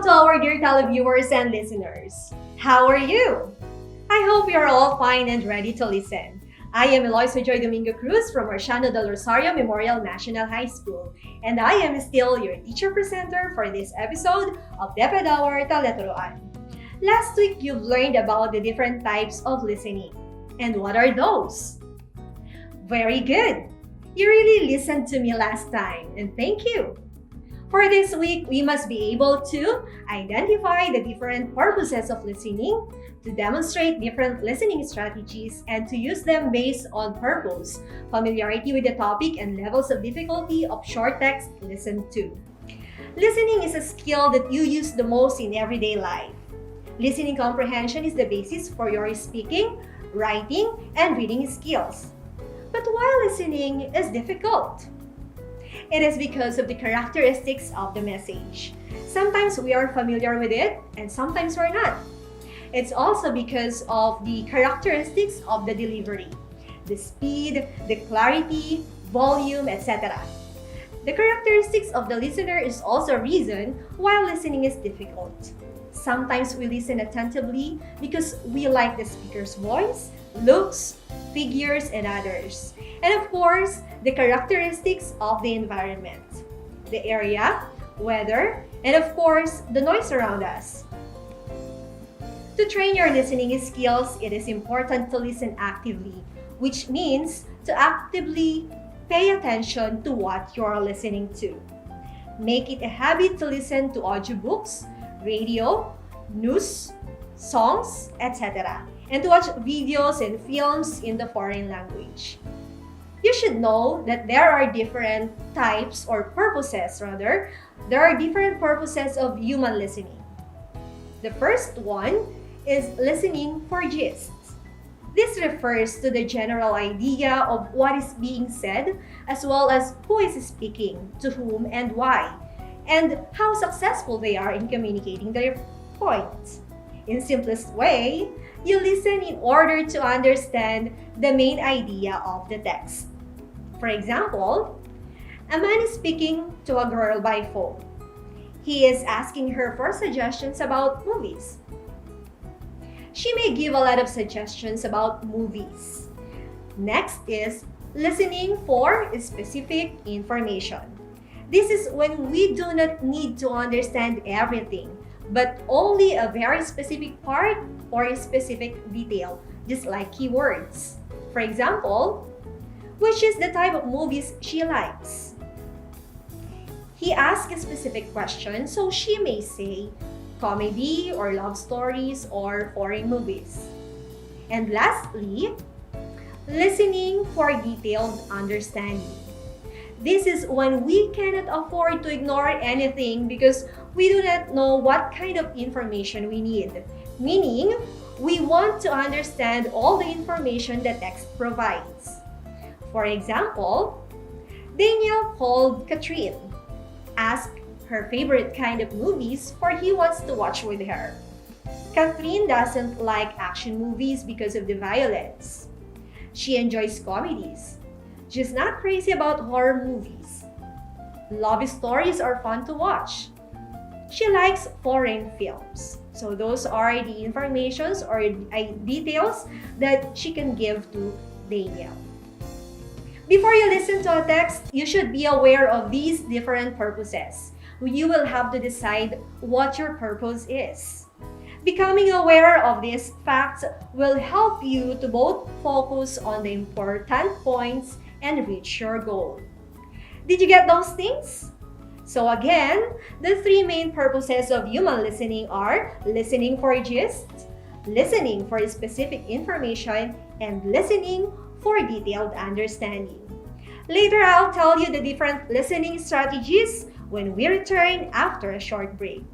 to our dear televiewers and listeners. How are you? I hope you're all fine and ready to listen. I am Eloisa Joy Domingo Cruz from Marciano del Rosario Memorial National High School, and I am still your teacher presenter for this episode of Deped Hour Tele-turuan. Last week, you've learned about the different types of listening. And what are those? Very good! You really listened to me last time, and thank you! For this week, we must be able to identify the different purposes of listening, to demonstrate different listening strategies, and to use them based on purpose, familiarity with the topic, and levels of difficulty of short text listened to. Listening is a skill that you use the most in everyday life. Listening comprehension is the basis for your speaking, writing, and reading skills. But why listening is difficult? It is because of the characteristics of the message. Sometimes we are familiar with it, and sometimes we're not. It's also because of the characteristics of the delivery, the speed, the clarity, volume, etc. The characteristics of the listener is also a reason why listening is difficult. Sometimes we listen attentively because we like the speaker's voice, looks, figures, and others. And of course, the characteristics of the environment, the area, weather, and of course, the noise around us. To train your listening skills, it is important to listen actively, which means to actively pay attention to what you are listening to. Make it a habit to listen to audiobooks, radio, news, songs, etc., and to watch videos and films in the foreign language. You should know that there are different types or purposes, rather. There are different purposes of human listening. The first one is listening for gist. This refers to the general idea of what is being said, as well as who is speaking, to whom, and why, and how successful they are in communicating their point. In simplest way, you listen in order to understand the main idea of the text. For example, a man is speaking to a girl by phone. He is asking her for suggestions about movies. She may give a lot of suggestions about movies. Next is listening for specific information. This is when we do not need to understand everything, but only a very specific part or a specific detail, just like keywords. For example, which is the type of movies she likes. He asks a specific question, so she may say comedy or love stories or foreign movies. And lastly, listening for detailed understanding. This is when we cannot afford to ignore anything because we do not know what kind of information we need. Meaning, we want to understand all the information the text provides. For example, Daniel called Catherine, asked her favorite kind of movies for he wants to watch with her. Catherine doesn't like action movies because of the violence. She enjoys comedies. She's not crazy about horror movies. Love stories are fun to watch. She likes foreign films. So those are the informations or details that she can give to Daniel. Before you listen to a text, you should be aware of these different purposes. You will have to decide what your purpose is. Becoming aware of these facts will help you to both focus on the important points and reach your goal. Did you get those things? So again, the three main purposes of human listening are listening for gist, listening for specific information, and listening for detailed understanding. Later, I'll tell you the different listening strategies when we return after a short break.